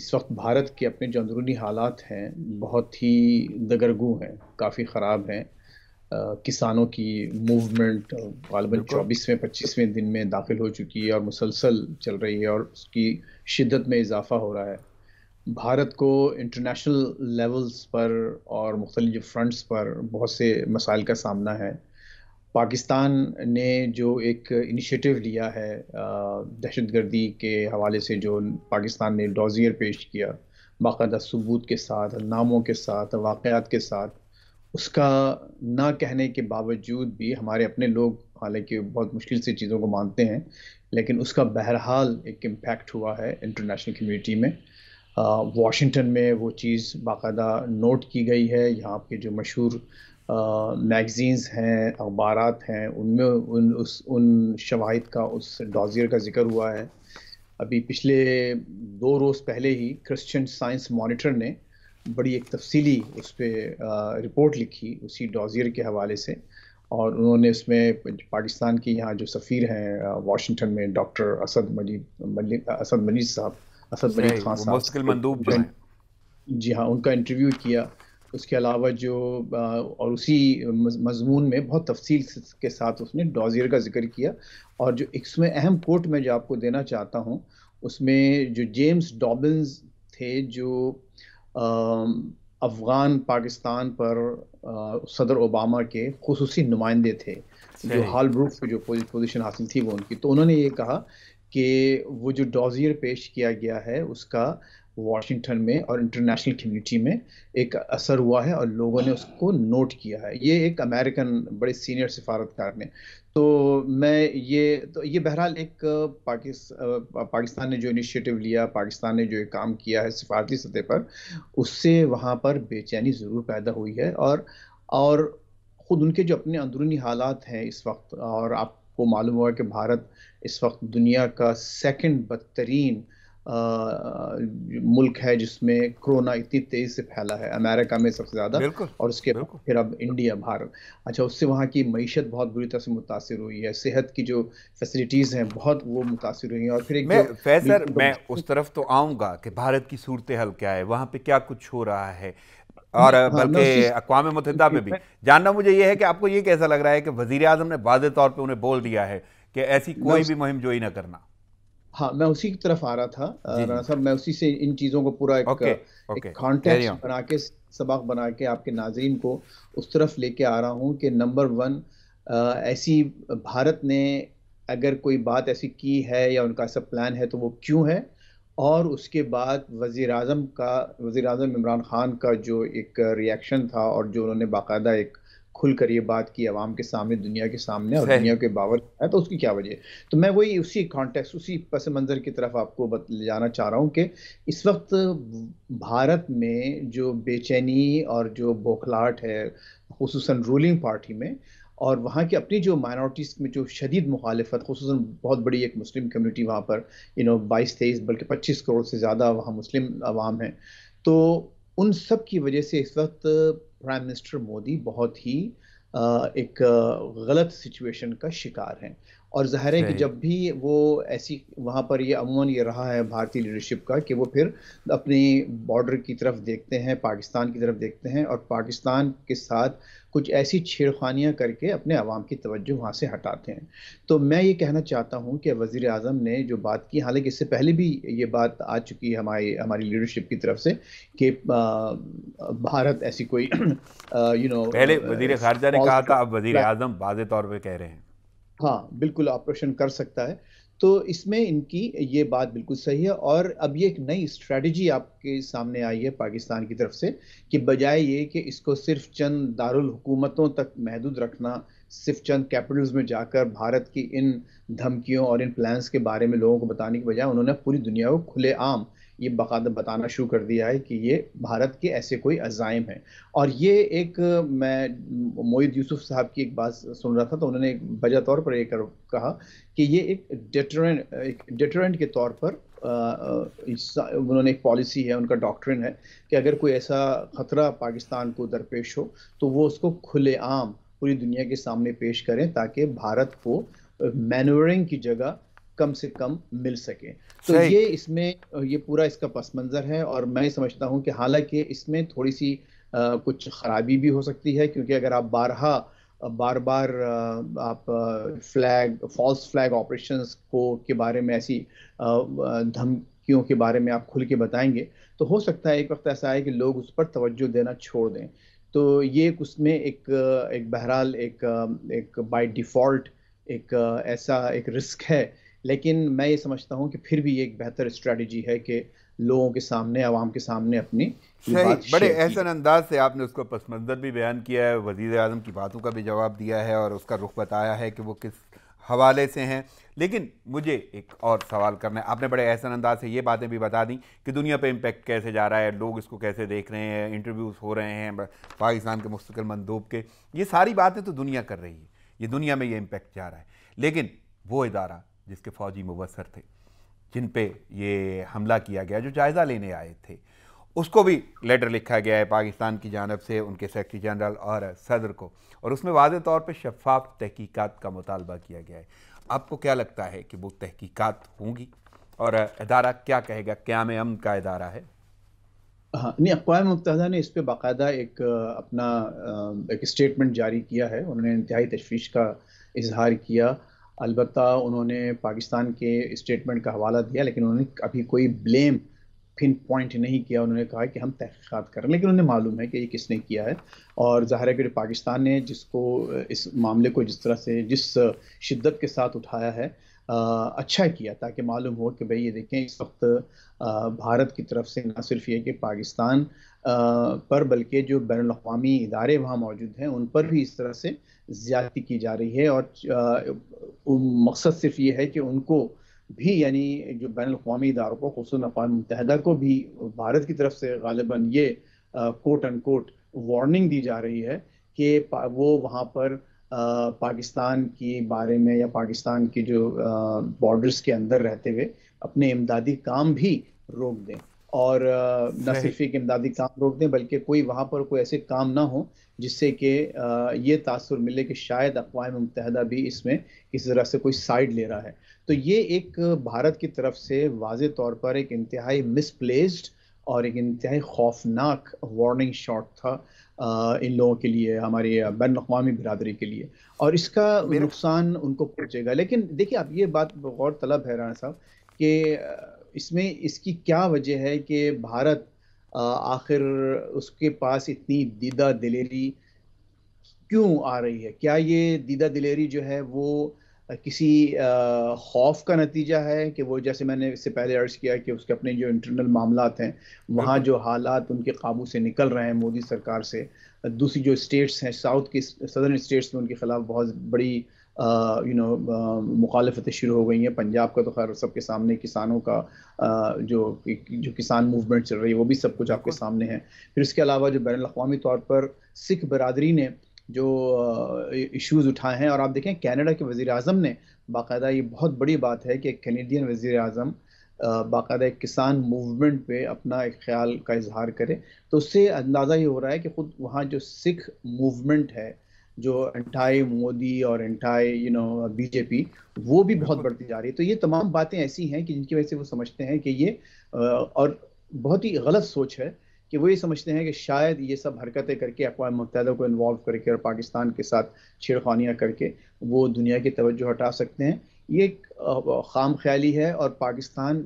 اس وقت بھارت کے اپنے جو اندرونی حالات ہیں بہت ہی دگرگوں ہیں، کافی خراب ہیں۔ کسانوں کی موومنٹ غالباً بالکل 24ویں 25ویں دن میں داخل ہو چکی ہے اور مسلسل چل رہی ہے، اور اس کی شدت میں اضافہ ہو رہا ہے۔ بھارت کو انٹرنیشنل لیولز پر اور مختلف فرنٹس پر بہت سے مسائل کا سامنا ہے۔ پاکستان نے جو ایک انیشیٹو لیا ہے دہشت گردی کے حوالے سے، جو پاکستان نے ڈوزیئر پیش کیا باقاعدہ ثبوت کے ساتھ، ناموں کے ساتھ، واقعات کے ساتھ، اس کا نہ کہنے کے باوجود بھی ہمارے اپنے لوگ حالانکہ بہت مشکل سے چیزوں کو مانتے ہیں، لیکن اس کا بہرحال ایک امپیکٹ ہوا ہے انٹرنیشنل کمیونٹی میں۔ واشنگٹن میں وہ چیز باقاعدہ نوٹ کی گئی ہے۔ یہاں کے جو مشہور میگزینز ہیں، اخبارات ہیں، ان میں ان شواہد کا، اس ڈوزیئر کا ذکر ہوا ہے۔ ابھی پچھلے 2 روز پہلے ہی کرسچین سائنس مانیٹر نے بڑی ایک تفصیلی اس پہ رپورٹ لکھی اسی ڈوزیئر کے حوالے سے، اور انہوں نے اس میں پاکستان کی یہاں جو سفیر ہیں واشنگٹن میں، ڈاکٹر اسد مجید صاحب، اسد مجید صحیح، خان وہ صاحب، مستقل مندوب جو جو ہیں۔ جی ہاں ان کا انٹرویو کیا۔ اس کے علاوہ جو اور اسی مضمون میں بہت تفصیل کے ساتھ اس نے ڈوزیئر کا ذکر کیا، اور جو اس میں اہم کوٹ میں جو آپ کو دینا چاہتا ہوں، اس میں جو جیمز ڈابنز تھے، جو افغان پاکستان پر صدر اوباما کے خصوصی نمائندے تھے، جو صحیح ہال بروک پہ جو پوزیشن حاصل تھی وہ ان کی، تو انہوں نے یہ کہا کہ وہ جو ڈوزیئر پیش کیا گیا ہے اس کا واشنگٹن میں اور انٹرنیشنل کمیونٹی میں ایک اثر ہوا ہے، اور لوگوں نے اس کو نوٹ کیا ہے۔ یہ ایک امریکن بڑے سینئر سفارتکار نے، تو یہ بہرحال ایک پاکستان نے جو انیشیٹو لیا، پاکستان نے جو ایک کام کیا ہے سفارتی سطح پر، اس سے وہاں پر بے چینی ضرور پیدا ہوئی ہے، اور خود ان کے جو اپنے اندرونی حالات ہیں اس وقت، اور آپ کو معلوم ہوا کہ بھارت اس وقت دنیا کا سیکنڈ بدترین ملک ہے جس میں کرونا اتنی تیزی سے پھیلا ہے، امریکہ میں سب سے زیادہ، بالکل اور اس کے بعد بالکل۔ پھر اب انڈیا، بھارت۔ اچھا، اس سے وہاں کی معیشت بہت بری طرح سے متاثر ہوئی ہے، صحت کی جو فیسلٹیز ہیں بہت وہ متاثر ہوئی ہیں، اور پھر ایک میں جو فیض سر، میں بالکل اس طرف تو آؤں گا کہ بھارت کی صورتحال کیا ہے، وہاں پہ کیا کچھ ہو رہا ہے، اور میں اسی بلکہ اقوام متحدہ پہ بھی جاننا مجھے یہ ہے کہ آپ کو یہ کیسا لگ رہا ہے کہ وزیر اعظم نے واضح طور پہ انہیں بول دیا ہے کہ ایسی میں کوئی بھی مہم جوئی نہ کرنا۔ ہاں میں اسی کی طرف آ رہا تھا جی جی، رانا صاحب، میں اسی سے ان چیزوں کو پورا اوکے ایک اوکے، کیری کانٹیکسٹ آن۔ بنا کے، سباق بنا کے آپ کے ناظرین کو اس طرف لے کے آ رہا ہوں کہ نمبر ون، ایسی بھارت نے اگر کوئی بات ایسی کی ہے یا ان کا ایسا پلان ہے تو وہ کیوں ہے، اور اس کے بعد وزیر اعظم عمران خان کا جو ایک ریاکشن تھا، اور جو انہوں نے باقاعدہ ایک کھل کر یہ بات کی عوام کے سامنے، دنیا کے سامنے، اور صحیح، دنیا کے باور ہے، تو اس کی کیا وجہ ہے؟ تو میں وہی اسی کانٹیکس، اسی پس منظر کی طرف آپ کو لے جانا چاہ رہا ہوں کہ اس وقت بھارت میں جو بے چینی اور جو بوکھلاہٹ ہے، خصوصاً رولنگ پارٹی میں، اور وہاں کی اپنی جو مائنورٹیز میں جو شدید مخالفت، خصوصاً بہت بڑی ایک مسلم کمیونٹی وہاں پر، 22-23 بلکہ 25 کروڑ سے زیادہ وہاں مسلم عوام ہیں، تو ان سب کی وجہ سے اس وقت پرائم منسٹر مودی بہت ہی ایک غلط سچویشن کا شکار ہیں، اور ظاہر ہے کہ صحیح جب بھی وہ ایسی وہاں پر، یہ عموماً یہ رہا ہے بھارتی لیڈرشپ کا کہ وہ پھر اپنی بارڈر کی طرف دیکھتے ہیں، پاکستان کی طرف دیکھتے ہیں، اور پاکستان کے ساتھ کچھ ایسی چھیڑخانیاں کر کے اپنے عوام کی توجہ وہاں سے ہٹاتے ہیں۔ تو میں یہ کہنا چاہتا ہوں کہ وزیر اعظم نے جو بات کی، حالانکہ اس سے پہلے بھی یہ بات آ چکی ہے ہماری لیڈرشپ کی طرف سے کہ بھارت ایسی کوئی پہلے وزیر خارجہ نے کہا فالس، تھا، اب وزیر اعظم واضح طور پہ کہہ رہے ہیں۔ ہاں بالکل آپریشن کر سکتا ہے، تو اس میں ان کی یہ بات بالکل صحیح ہے، اور اب یہ ایک نئی اسٹریٹجی آپ کے سامنے آئی ہے پاکستان کی طرف سے، کہ بجائے یہ کہ اس کو صرف چند دارالحکومتوں تک محدود رکھنا، صرف چند کیپٹلز میں جا کر بھارت کی ان دھمکیوں اور ان پلانز کے بارے میں لوگوں کو بتانے کے بجائے، انہوں نے پوری دنیا کو کھلے عام یہ باقاعدہ بتانا شروع کر دیا ہے کہ یہ بھارت کے ایسے کوئی عزائم ہیں۔ اور یہ ایک، میں موید یوسف صاحب کی ایک بات سن رہا تھا تو انہوں نے ایک وجہ طور پر یہ کہا کہ یہ ایک ڈیٹرنٹ کے طور پر انہوں نے ایک پالیسی ہے، ان کا ڈاکٹرن ہے کہ اگر کوئی ایسا خطرہ پاکستان کو درپیش ہو تو وہ اس کو کھلے عام پوری دنیا کے سامنے پیش کریں، تاکہ بھارت کو مینورنگ کی جگہ کم سے کم مل سکے. تو یہ اس میں یہ پورا اس کا پس منظر ہے, اور میں سمجھتا ہوں کہ حالانکہ اس میں تھوڑی سی کچھ خرابی بھی ہو سکتی ہے, کیونکہ اگر آپ بار بار آپ فالس فلیگ آپریشنز کے بارے میں, ایسی دھمکیوں کے بارے میں آپ کھل کے بتائیں گے, تو ہو سکتا ہے ایک وقت ایسا ہے کہ لوگ اس پر توجہ دینا چھوڑ دیں. تو یہ اس میں ایک بہرحال ایک بائی ڈیفالٹ ایک ایسا ایک رسک ہے, لیکن میں یہ سمجھتا ہوں کہ پھر بھی یہ ایک بہتر اسٹریٹجی ہے کہ لوگوں کے سامنے, عوام کے سامنے اپنی یہ بات بڑے شیئر کی. احسن انداز سے آپ نے اس کو پس منظر بھی بیان کیا ہے, وزیر اعظم کی باتوں کا بھی جواب دیا ہے, اور اس کا رخ بتایا ہے کہ وہ کس حوالے سے ہیں. لیکن مجھے ایک اور سوال کرنا ہے. آپ نے بڑے احسن انداز سے یہ باتیں بھی بتا دیں کہ دنیا پہ امپیکٹ کیسے جا رہا ہے, لوگ اس کو کیسے دیکھ رہے ہیں, انٹرویوز ہو رہے ہیں پاکستان کے مستقل مندوب کے, یہ ساری باتیں تو دنیا کر رہی ہے, یہ دنیا میں یہ امپیکٹ جا رہا ہے. لیکن وہ ادارہ جس کے فوجی مبصر تھے, جن پہ یہ حملہ کیا گیا, جو جائزہ لینے آئے تھے, اس کو بھی لیٹر لکھا گیا ہے پاکستان کی جانب سے ان کے سیکرٹری جنرل اور صدر کو, اور اس میں واضح طور پہ شفاف تحقیقات کا مطالبہ کیا گیا ہے. آپ کو کیا لگتا ہے کہ وہ تحقیقات ہوں گی, اور ادارہ کیا کہے گا؟ قیام امن کا ادارہ ہے. ہاں نہیں, اقوام متحدہ نے اس پہ باقاعدہ ایک اپنا ایک اسٹیٹمنٹ جاری کیا ہے. انہوں نے انتہائی تشویش کا اظہار کیا. البتہ انہوں نے پاکستان کے اسٹیٹمنٹ کا حوالہ دیا, لیکن انہوں نے ابھی کوئی بلیم پن پوائنٹ نہیں کیا. انہوں نے کہا کہ ہم تحقیقات کریں, لیکن انہیں معلوم ہے کہ یہ کس نے کیا ہے. اور ظاہر ہے کہ پاکستان نے جس کو اس معاملے کو جس طرح سے جس شدت کے ساتھ اٹھایا ہے, اچھا کیا, تاکہ معلوم ہو کہ بھئی یہ دیکھیں اس وقت بھارت کی طرف سے نہ صرف یہ کہ پاکستان پر, بلکہ جو بین الاقوامی ادارے وہاں موجود ہیں ان پر بھی اس طرح سے زیادتی کی جا رہی ہے. اور مقصد صرف یہ ہے کہ ان کو بھی, یعنی جو بین الاقوامی اداروں کو, خصوصاً اقوام متحدہ کو بھی بھارت کی طرف سے غالباً یہ کوٹ ان کوٹ وارننگ دی جا رہی ہے کہ وہ وہاں پر پاکستان کے بارے میں, یا پاکستان کی جو بارڈرز کے اندر رہتے ہوئے اپنے امدادی کام بھی روک دیں. اور نہ صرف ایک امدادی کام روک دیں, بلکہ کوئی وہاں پر کوئی ایسے کام نہ ہو جس سے کہ یہ تاثر ملے کہ شاید اقوام متحدہ بھی اس میں کسی طرح سے کوئی سائیڈ لے رہا ہے. تو یہ ایک بھارت کی طرف سے واضح طور پر ایک انتہائی مس پلیسڈ اور ایک انتہائی خوفناک وارننگ شاٹ تھا ان لوگوں کے لیے, ہماری بین الاقوامی برادری کے لیے, اور اس کا نقصان ان کو پہنچے گا. لیکن دیکھیے آپ, یہ بات غور طلب ہے رانا صاحب کہ اس میں اس کی کیا وجہ ہے کہ بھارت آخر اس کے پاس اتنی دیدہ دلیری کیوں آ رہی ہے؟ کیا یہ دیدہ دلیری جو ہے وہ کسی خوف کا نتیجہ ہے کہ وہ, جیسے میں نے اس سے پہلے عرض کیا کہ اس کے اپنے جو انٹرنل معاملات ہیں وہاں جو حالات ان کے قابو سے نکل رہے ہیں مودی سرکار سے, دوسری جو اسٹیٹس ہیں ساؤتھ کی سدرن اسٹیٹس میں ان کے خلاف بہت بڑی مخالفتیں شروع ہو گئی ہیں. پنجاب کا تو خیر سب کے سامنے, کسانوں کا جو کسان موومنٹ چل رہی ہے وہ بھی سب کچھ آپ کے سامنے ہے. پھر اس کے علاوہ جو بین الاقوامی طور پر سکھ برادری نے جو ایشوز اٹھائے ہیں, اور آپ دیکھیں کینیڈا کے وزیر اعظم نے باقاعدہ, یہ بہت بڑی بات ہے کہ ایک کینیڈین وزیر اعظم باقاعدہ ایک کسان موومنٹ پہ اپنا ایک خیال کا اظہار کرے, تو اس سے اندازہ یہ ہو رہا ہے کہ خود وہاں جو سکھ موومنٹ ہے, جو انٹائی مودی اور انٹائی بی جے پی, وہ بھی بہت بڑھتی جا رہی ہے. تو یہ تمام باتیں ایسی ہیں کہ جن کی وجہ سے وہ سمجھتے ہیں کہ یہ اور بہت ہی غلط سوچ ہے کہ وہ یہ سمجھتے ہیں کہ شاید یہ سب حرکتیں کر کے, اقوام متحدہ کو انوالو کر کے اور پاکستان کے ساتھ چھیڑخانیاں کر کے وہ دنیا کی توجہ ہٹا سکتے ہیں. یہ ایک خام خیالی ہے. اور پاکستان,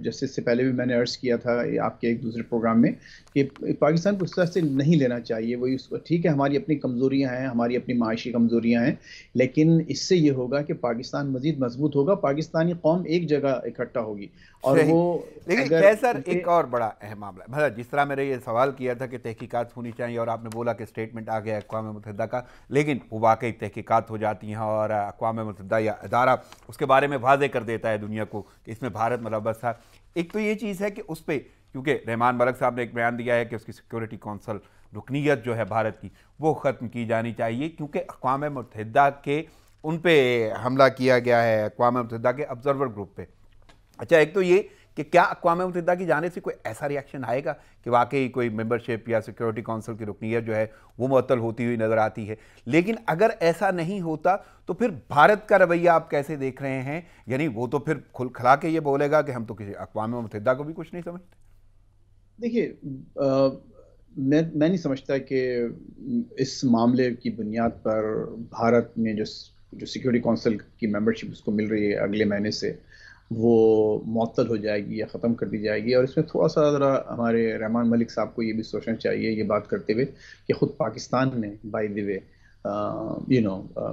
جیسے اس سے پہلے بھی میں نے عرض کیا تھا آپ کے ایک دوسرے پروگرام میں, کہ پاکستان کو اس طرح سے نہیں لینا چاہیے. وہی ٹھیک ہے, ہماری اپنی کمزوریاں ہیں, ہماری اپنی معاشی کمزوریاں ہیں, لیکن اس سے یہ ہوگا کہ پاکستان مزید مضبوط ہوگا, پاکستانی قوم ایک جگہ اکٹھا ہوگی. اور وہ لیکن کیسر ایک اور بڑا اہم معاملہ ہے. مطلب جس طرح میں نے یہ سوال کیا تھا کہ تحقیقات ہونی چاہیے, اور آپ نے بولا کہ اسٹیٹمنٹ آ گیا اقوام متحدہ کا, لیکن وہ واقعی تحقیقات ہو جاتی ہیں اور اقوام متحدہ یا ادارہ اس کے بارے میں واضح کر دیتا ہے دنیا کو کہ اس میں بھارت ملوث تھا. ایک تو یہ چیز ہے کہ اس پہ, کیونکہ رحمان ملک صاحب نے ایک بیان دیا ہے کہ اس کی سیکورٹی کونسل رکنیت جو ہے بھارت کی وہ ختم کی جانی چاہیے, کیونکہ اقوام متحدہ کے ان پہ حملہ کیا گیا ہے, اقوام متحدہ کے آبزرور گروپ پہ. اچھا, ایک تو یہ کہ کیا اقوام متحدہ کی جانب سے کوئی ایسا ریئیکشن آئے گا کہ واقعی کوئی ممبرشپ یا سیکیورٹی کونسل کی رکنیت جو ہے وہ معطل ہوتی ہوئی نظر آتی ہے؟ لیکن اگر ایسا نہیں ہوتا تو پھر بھارت کا رویہ آپ کیسے دیکھ رہے ہیں؟ یعنی وہ تو پھر کھل کھلا کے یہ بولے گا کہ ہم تو کسی اقوام متحدہ کو بھی کچھ نہیں سمجھتے۔ دیکھیے، میں نہیں سمجھتا کہ اس معاملے کی بنیاد پر بھارت میں جو سیکیورٹی کونسل کی ممبرشپ اس کو مل رہی ہے اگلے مہینے سے، وہ معطل ہو جائے گی یا ختم کر دی جائے گی۔ اور اس میں تھوڑا سا ذرا ہمارے رحمان ملک صاحب کو یہ بھی سوچنا چاہیے یہ بات کرتے ہوئے کہ خود پاکستان نے بائی دی وے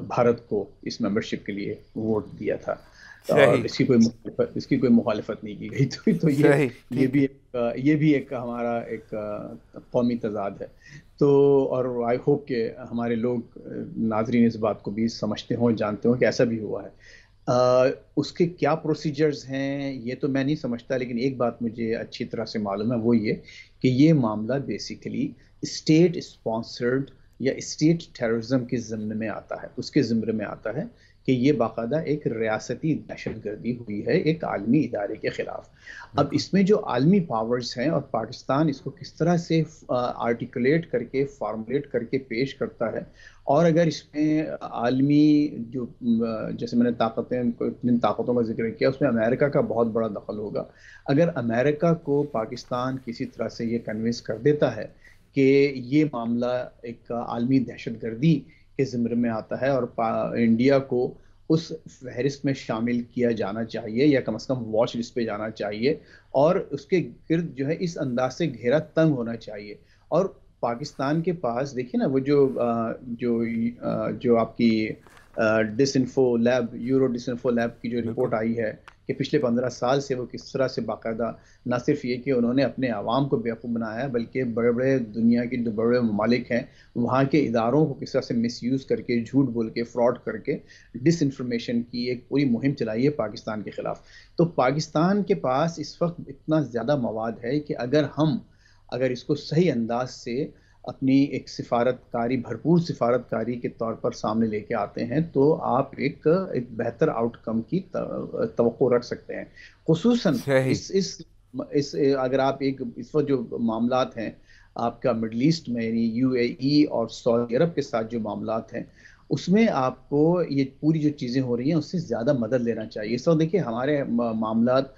بھارت کو اس ممبرشپ کے لیے ووٹ دیا تھا، اور صحیح اس کی کوئی مخالفت نہیں کی گئی۔ تو صحیح یہ ٹھیک ہے۔ بھی یہ بھی ایک ہمارا ایک قومی تضاد ہے۔ تو اور آئی ہوپ کہ ہمارے لوگ ناظرین اس بات کو بھی سمجھتے ہوں، جانتے ہوں کہ ایسا بھی ہوا ہے۔ اس کے کیا پروسیجرز ہیں یہ تو میں نہیں سمجھتا، لیکن ایک بات مجھے اچھی طرح سے معلوم ہے، وہ یہ کہ یہ معاملہ بیسیکلی اسٹیٹ اسپانسرڈ یا اسٹیٹ ٹیررزم کے ضمن میں آتا ہے، اس کے ضمن میں آتا ہے کہ یہ باقاعدہ ایک ریاستی دہشت گردی ہوئی ہے ایک عالمی ادارے کے خلاف۔ اب بالکل اس میں جو عالمی پاورز ہیں اور پاکستان اس کو کس طرح سے آرٹیکولیٹ کر کے فارمولیٹ کر کے پیش کرتا ہے، اور اگر اس میں عالمی جو جیسے میں نے جن طاقتوں کا ذکر کیا، اس میں امریکہ کا بہت بڑا دخل ہوگا۔ اگر امریکہ کو پاکستان کسی طرح سے یہ کنوینس کر دیتا ہے کہ یہ معاملہ ایک عالمی دہشت گردی کے زمرے میں آتا ہے اور انڈیا کو اس فہرست میں شامل کیا جانا چاہیے یا کم از کم واچ لسٹ پہ جانا چاہیے، اور اس کے گرد جو ہے اس انداز سے گھیرا تنگ ہونا چاہیے۔ اور پاکستان کے پاس دیکھیے نا، وہ جو آپ کی ڈس انفو لیب یورو ڈس انفو لیب کی جو بالکل رپورٹ آئی ہے کہ پچھلے 15 سال سے وہ کس طرح سے باقاعدہ نہ صرف یہ کہ انہوں نے اپنے عوام کو بیوقوف بنایا ہے، بلکہ بڑے بڑے دنیا کے جو بڑے ممالک ہیں وہاں کے اداروں کو کس طرح سے مس یوز کر کے، جھوٹ بول کے، فراڈ کر کے ڈس انفارمیشن کی ایک پوری مہم چلائی ہے پاکستان کے خلاف۔ تو پاکستان کے پاس اس وقت اتنا زیادہ مواد ہے کہ اگر اس کو صحیح انداز سے اپنی ایک بھرپور سفارت کاری کے طور پر سامنے لے کے آتے ہیں تو آپ ایک بہتر آؤٹ کم کی توقع رکھ سکتے ہیں۔ خصوصاً صحیح اگر آپ اس وقت جو معاملات ہیں آپ کا مڈل ایسٹ میں، یعنی یو اے ای اور سعودی عرب کے ساتھ جو معاملات ہیں، اس میں آپ کو یہ پوری جو چیزیں ہو رہی ہیں اس سے زیادہ مدد لینا چاہیے۔ اس وقت دیکھیے ہمارے معاملات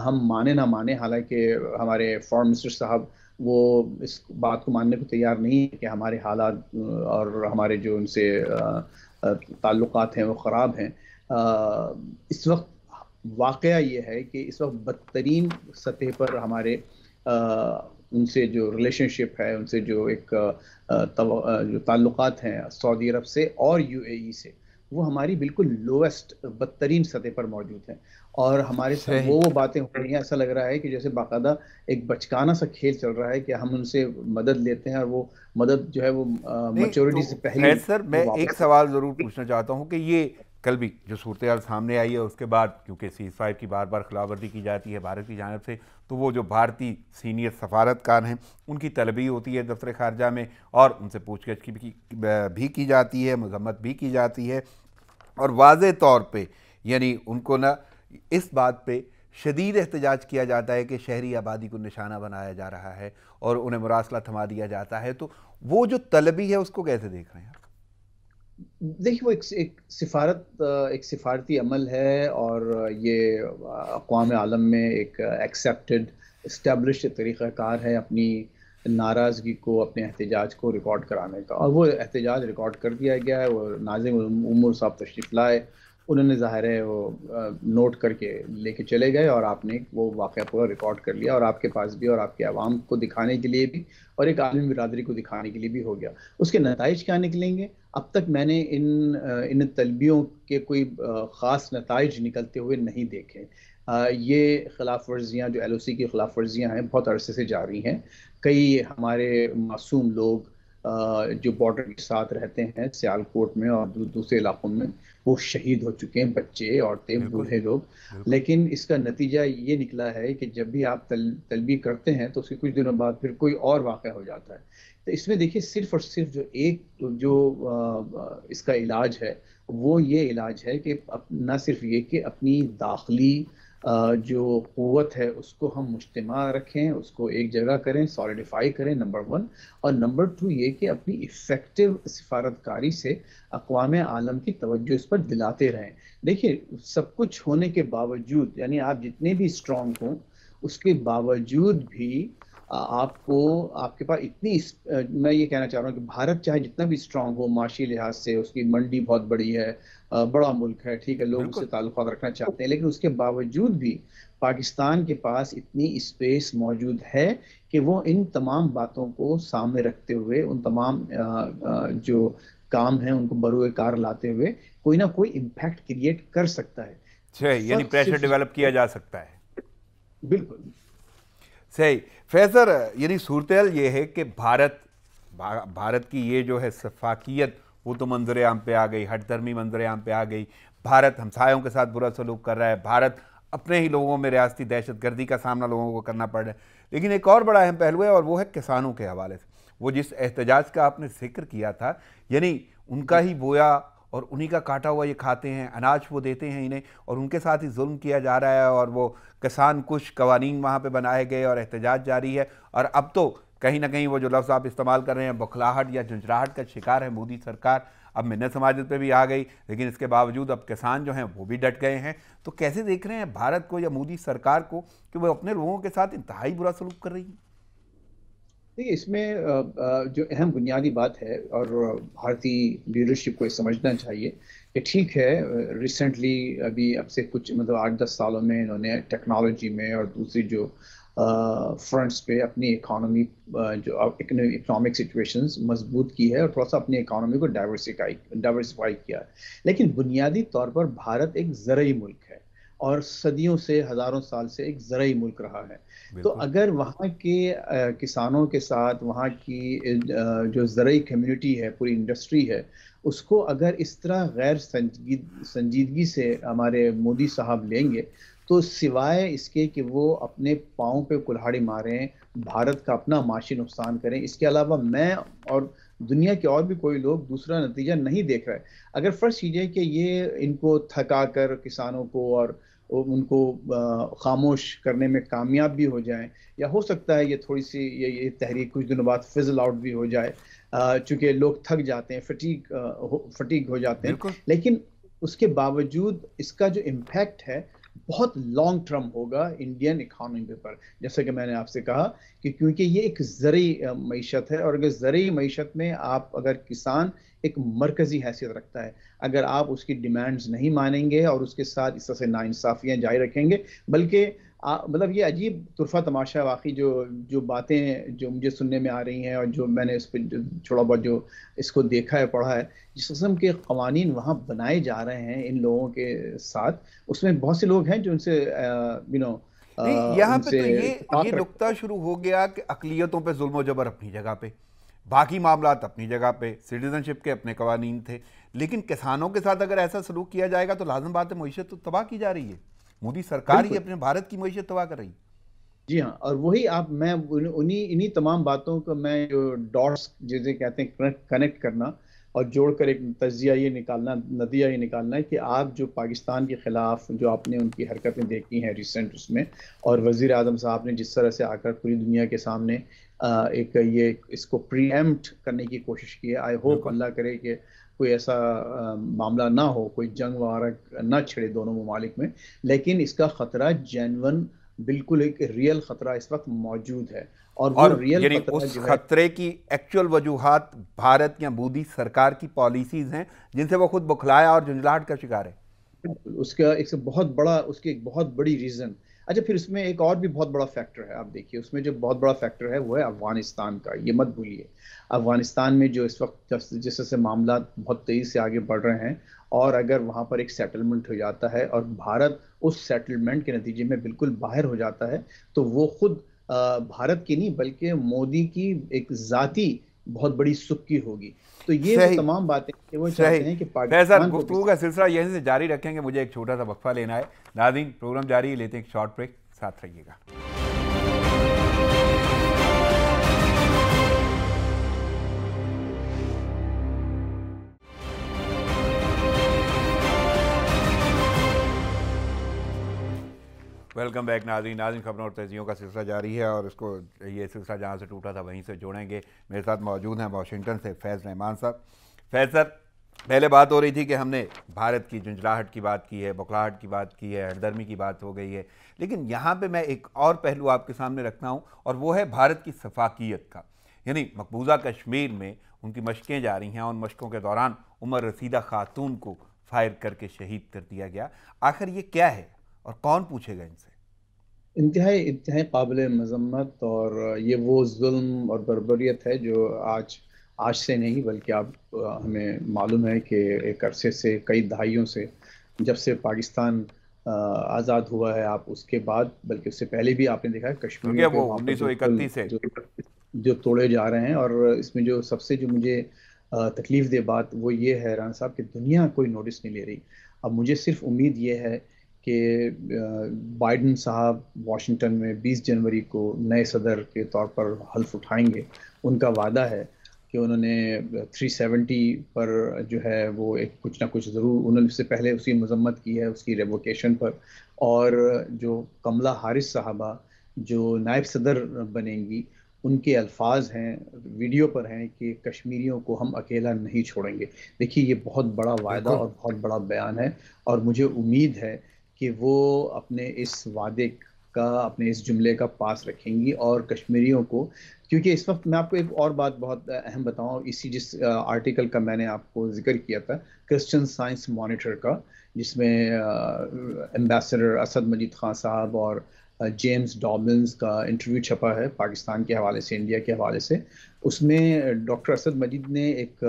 ہم مانے نہ مانے، حالانکہ ہمارے فارن منسٹر صاحب وہ اس بات کو ماننے کو تیار نہیں ہے کہ ہمارے حالات اور ہمارے جو ان سے تعلقات ہیں وہ خراب ہیں۔ اس وقت واقعہ یہ ہے کہ اس وقت بدترین سطح پر ہمارے ان سے جو ریلیشن شپ ہے، ان سے جو ایک جو تعلقات ہیں سعودی عرب سے اور یو اے ای سے، وہ ہماری بالکل لویسٹ بدترین سطح پر موجود ہیں۔ اور ہمارے ساتھ صحیح وہ باتیں ہو رہی ہیں، ایسا لگ رہا ہے کہ جیسے باقاعدہ ایک بچکانہ سا کھیل چل رہا ہے کہ ہم ان سے مدد لیتے ہیں اور وہ مدد جو ہے وہ نہیں میچورٹی تو سے پہلی فیض سر، وہ میں ایک واپس۔ سوال ضرور پوچھنا چاہتا ہوں کہ یہ کل بھی جو صورتحال سامنے آئی ہے اس کے بعد کیونکہ سیز فائر کی بار بار خلاف ورزی کی جاتی ہے بھارت کی جانب سے، تو وہ جو بھارتی سینئر سفارتکار ہیں ان کی طلبی ہوتی ہے دفتر خارجہ میں، اور ان سے پوچھ گچھ بھی کی جاتی ہے، مذمت بھی کی جاتی ہے، اور واضح طور پہ یعنی ان کو نہ اس بات پہ شدید احتجاج کیا جاتا ہے کہ شہری آبادی کو نشانہ بنایا جا رہا ہے اور انہیں مراسلہ تھما دیا جاتا ہے۔ تو وہ جو طلبی ہے اس کو کیسے دیکھ رہے ہیں آپ؟ دیکھیے، وہ ایک سفارتی عمل ہے، اور یہ اقوام عالم میں ایک ایکسیپٹڈ اسٹیبلشڈ طریقہ کار ہے اپنی ناراضگی کو، اپنے احتجاج کو ریکارڈ کرانے کا، اور وہ احتجاج ریکارڈ کر دیا گیا ہے۔ وہ ناظم امور صاحب تشریف لائے، انہوں نے ظاہر ہے وہ نوٹ کر کے لے کے چلے گئے، اور آپ نے وہ واقعہ پورا ریکارڈ کر لیا، اور آپ کے پاس بھی اور آپ کے عوام کو دکھانے کے لیے بھی اور ایک عالمی برادری کو دکھانے کے لیے بھی ہو گیا۔ اس کے نتائج کیا نکلیں گے؟ اب تک میں نے ان طلبیوں کے کوئی خاص نتائج نکلتے ہوئے نہیں دیکھے۔ یہ خلاف ورزیاں جو ایل او سی کی خلاف ورزیاں ہیں بہت عرصے سے جاری ہیں۔ کئی ہمارے معصوم لوگ جو بارڈر کے ساتھ رہتے ہیں سیالکوٹ میں اور دوسرے علاقوں میں، وہ شہید ہو چکے ہیں، بچے، عورتیں، بالکل بوڑھے لوگ۔ بالکل لیکن اس کا نتیجہ یہ نکلا ہے کہ جب بھی آپ طلبی کرتے ہیں تو اس کے کچھ دنوں بعد پھر کوئی اور واقعہ ہو جاتا ہے۔ تو اس میں دیکھیے صرف اور صرف جو اس کا علاج ہے وہ یہ علاج ہے کہ نہ صرف یہ کہ اپنی داخلی جو قوت ہے اس کو ہم مجتمع رکھیں، اس کو ایک جگہ کریں، سالیڈیفائی کریں، نمبر ون. اور نمبر ٹو یہ کہ اپنی افیکٹو سفارتکاری سے اقوام عالم کی توجہ اس پر دلاتے رہیں. دیکھیے سب کچھ ہونے کے باوجود، یعنی آپ جتنے بھی اسٹرانگ ہوں اس کے باوجود بھی آپ کے پاس میں یہ کہنا چاہ رہا ہوں کہ بھارت چاہے جتنا بھی اسٹرانگ ہو معاشی لحاظ سے، اس کی منڈی بہت بڑی ہے، بڑا ملک ہے، ٹھیک ہے، لوگ اس بالکل سے تعلقات رکھنا چاہتے ہیں، لیکن اس کے باوجود بھی پاکستان کے پاس اتنی اسپیس موجود ہے کہ وہ ان تمام باتوں کو سامنے رکھتے ہوئے، ان تمام جو کام ہیں ان کو بروئے کار لاتے ہوئے کوئی نہ کوئی امپیکٹ کریٹ کر سکتا ہے. صحیح، یعنی فرق پریشر صرف ڈیولپ کیا جا سکتا ہے. بالکل صحیح. فیصل، یعنی صورتحال یہ ہے کہ بھارت کی یہ جو ہے سفاکیت وہ تو منظر عام پہ آ گئی، ہٹ دھرمی منظر عام پہ آ گئی. بھارت ہمسایوں کے ساتھ برا سلوک کر رہا ہے، بھارت اپنے ہی لوگوں میں ریاستی دہشت گردی کا سامنا لوگوں کو کرنا پڑ رہا ہے. لیکن ایک اور بڑا اہم پہلو ہے اور وہ ہے کسانوں کے حوالے سے. وہ جس احتجاج کا آپ نے ذکر کیا تھا، یعنی ان کا ہی بویا اور انہی کا کاٹا ہوا یہ کھاتے ہیں، اناج وہ دیتے ہیں انہیں، اور ان کے ساتھ ہی ظلم کیا جا رہا ہے، اور وہ کسان کچھ قوانین وہاں پہ بنائے گئے اور احتجاج جاری ہے. اور اب تو کہیں نہ کہیں وہ جو لفظ آپ استعمال کر رہے ہیں بکھلاہٹ یا جھنجھلاہٹ کا شکار ہے مودی سرکار. اب منت سماجت پہ بھی آ گئی، لیکن اس کے باوجود اب کسان جو ہیں وہ بھی ڈٹ گئے ہیں. تو کیسے دیکھ رہے ہیں بھارت کو یا مودی سرکار کو کہ وہ اپنے لوگوں کے ساتھ انتہائی برا سلوک کر رہی ہے؟ دیکھیے اس میں جو اہم بنیادی بات ہے، اور بھارتی لیڈرشپ کو یہ سمجھنا چاہیے کہ ٹھیک ہے، ریسنٹلی ابھی اب سے کچھ مطلب 8-10 سالوں میں انہوں نے ٹیکنالوجی میں اور دوسری جو فرنٹس پہ اپنی اکانومی جو اکنامک سچویشنز مضبوط کی ہے، اور تھوڑا سا اپنی اکانومی کو ڈائیورسفائی کیا ہے. لیکن بنیادی طور پر بھارت ایک زرعی ملک ہے اور صدیوں سے، ہزاروں سال سے ایک زرعی ملک رہا ہے. تو بالکل. اگر وہاں کے کسانوں کے ساتھ وہاں کی جو زرعی کمیونٹی ہے، پوری انڈسٹری ہے، اس کو اگر اس طرح غیر سنجیدگی سے ہمارے مودی صاحب لیں گے تو سوائے اس کے کہ وہ اپنے پاؤں پہ کلہاڑی ماریں، بھارت کا اپنا معاشی نقصان کریں، اس کے علاوہ میں اور دنیا کے اور بھی کوئی لوگ دوسرا نتیجہ نہیں دیکھ رہے. اگر فرض کیجئے کہ یہ ان کو تھکا کر کسانوں کو اور ان کو خاموش کرنے میں کامیاب بھی ہو جائیں، یا ہو سکتا ہے یہ تھوڑی سی یہ تحریک کچھ دنوں بعد فزل آؤٹ بھی ہو جائے، چونکہ لوگ تھک جاتے ہیں، فٹیگ ہو جاتے ہیں. بالکل. لیکن اس کے باوجود اس کا جو امپیکٹ ہے بہت لانگ ٹرم ہوگا انڈین اکانومی پر. جیسا کہ میں نے آپ سے کہا کہ کیونکہ یہ ایک زرعی معیشت ہے، اور اگر زرعی معیشت میں اگر کسان ایک مرکزی حیثیت رکھتا ہے، اگر آپ اس کی ڈیمانڈز نہیں مانیں گے اور اس کے ساتھ اس طرح سے ناانصافیاں جاری رکھیں گے، بلکہ مطلب یہ عجیب طرفہ تماشا واقعی جو باتیں جو مجھے سننے میں آ رہی ہیں، اور جو میں نے اس پہ تھوڑا بہت جو اس کو دیکھا ہے، پڑھا ہے، جس قسم کے قوانین وہاں بنائے جا رہے ہیں ان لوگوں کے ساتھ، اس میں بہت سے لوگ ہیں جو ان سے نہیں، یہاں ان پہ سے تو یہ اتفاق نکتہ رکھتے ہیں. شروع ہو گیا کہ اقلیتوں پہ ظلم و جبر اپنی جگہ پہ، باقی معاملات اپنی جگہ پہ، سٹیزن شپ کے اپنے قوانین تھے، لیکن کسانوں کے ساتھ اگر ایسا سلوک کیا جائے گا تو لازم بات ہے معیشت تو تباہ کی جا رہی ہے. مودی سرکار ہی بالکل. اپنے بھارت کی معیشت تباہ کر رہی ہے. جی ہاں، اور وہی میں انہی تمام باتوں کو میں جو ڈاٹس جسے کہتے ہیں کنیکٹ کرنا اور جوڑ کر ایک تجزیہ یہ نکالنا، نتیجہ یہ نکالنا ہے کہ آپ جو پاکستان کے خلاف جو آپ نے ان کی حرکتیں دیکھی ہیں ریسنٹ اس میں، اور وزیر اعظم صاحب نے جس طرح سے آ کر پوری دنیا کے سامنے ایک یہ اس کو پری ایمپٹ کرنے کی کوشش کی ہے. آئی ہوپ بالکل. اللہ کرے کہ کوئی ایسا معاملہ نہ ہو، کوئی جنگ وغیرہ نہ چھڑے دونوں ممالک میں، لیکن اس کا خطرہ جینون، بالکل ایک ریئل خطرہ اس وقت موجود ہے. اور وہ اور ریئل یعنی خطرہ اس جو ہے خطرے کی ایکچول وجوہات بھارت یا مودی سرکار کی پالیسیز ہیں جن سے وہ خود بکھلایا اور جھنجھلاہٹ کا شکار ہے. اس کا ایک بہت بڑا، اس کی ایک بہت بڑی ریزن. اچھا پھر اس میں ایک اور بھی بہت بڑا فیکٹر ہے. آپ دیکھیے اس میں جو بہت بڑا فیکٹر ہے وہ ہے افغانستان کا. یہ مت بھولیے افغانستان میں جو اس وقت جس طرح سے معاملات بہت تیزی سے آگے بڑھ رہے ہیں، اور اگر وہاں پر ایک سیٹلمنٹ ہو جاتا ہے اور بھارت اس سیٹلمنٹ کے نتیجے میں بالکل باہر ہو جاتا ہے، تو وہ خود بھارت کی نہیں بلکہ مودی کی ایک ذاتی بہت بڑی سکی ہوگی. تو یہ وہ صحیح. تمام باتیں کہ وہ صحیح. چاہتے ہیں کہ فیصل، پاکستان کو گفتگو کا سلسلہ یہیں سے جاری رکھیں گے، مجھے ایک چھوٹا سا وقفہ لینا ہے. ناظرین، پروگرام جاری ہے، لیتے ہیں ایک شارٹ بریک، ساتھ رہیے گا. ویلکم بیک ناظرین خبروں اور تجزیوں کا سلسلہ جاری ہے، اور اس کو یہ سلسلہ جہاں سے ٹوٹا تھا وہیں سے جوڑیں گے۔ میرے ساتھ موجود ہیں واشنگٹن سے فیض رحمان صاحب۔ فیض سر، پہلے بات ہو رہی تھی کہ ہم نے بھارت کی جھنجھلاہٹ کی بات کی ہے، بوکھلاہٹ کی بات کی ہے، ہردرمی کی بات ہو گئی ہے، لیکن یہاں پہ میں ایک اور پہلو آپ کے سامنے رکھتا ہوں، اور وہ ہے بھارت کی سفاکیت کا۔ یعنی مقبوضہ کشمیر میں ان کی مشقیں جاری ہیں، ان مشقوں کے دوران عمر رسیدہ خاتون کو فائر کر کے شہید کر دیا گیا۔ آخر یہ کیا ہے اور کون پوچھے گا ان سے؟ انتہائی قابل مذمت، اور یہ وہ ظلم اور بربریت ہے جو آج سے نہیں بلکہ اب ہمیں معلوم ہے کہ ایک عرصے سے، کئی دہائیوں سے، جب سے پاکستان آزاد ہوا ہے، آپ اس کے بعد بلکہ اس سے پہلے بھی آپ نے دیکھا ہے کیونکہ کشمیریوں کے وہ وہاں پر انیس سو جو اکتیس سے جو توڑے جا رہے ہیں۔ اور اس میں جو سب سے جو مجھے تکلیف دہ بات وہ یہ ہے ران صاحب، کہ دنیا کوئی نوٹس نہیں لے رہی۔ اب مجھے صرف امید یہ ہے کہ بائیڈن صاحب واشنگٹن میں 20 جنوری کو نئے صدر کے طور پر حلف اٹھائیں گے۔ ان کا وعدہ ہے کہ انہوں نے 370 پر جو ہے وہ ایک کچھ نہ کچھ ضرور، انہوں نے اس سے پہلے اس کی مذمت کی ہے اس کی ریووکیشن پر۔ اور جو کملا ہارس صاحبہ جو نائب صدر بنیں گی، ان کے الفاظ ہیں، ویڈیو پر ہیں، کہ کشمیریوں کو ہم اکیلا نہیں چھوڑیں گے۔ دیکھیے یہ بہت بڑا وعدہ بالکل اور بہت بڑا بیان ہے، اور مجھے امید ہے کہ وہ اپنے اس وعدے کا، اپنے اس جملے کا پاس رکھیں گی، اور کشمیریوں کو، کیونکہ اس وقت میں آپ کو ایک اور بات بہت اہم بتاؤں، جس آرٹیکل کا میں نے آپ کو ذکر کیا تھا، کرسچن سائنس مانیٹر کا، جس میں ایمبیسڈر اسد مجید خان صاحب اور جیمز ڈابلنز کا انٹرویو چھپا ہے پاکستان کے حوالے سے، انڈیا کے حوالے سے۔ اس میں ڈاکٹر اسد مجید نے ایک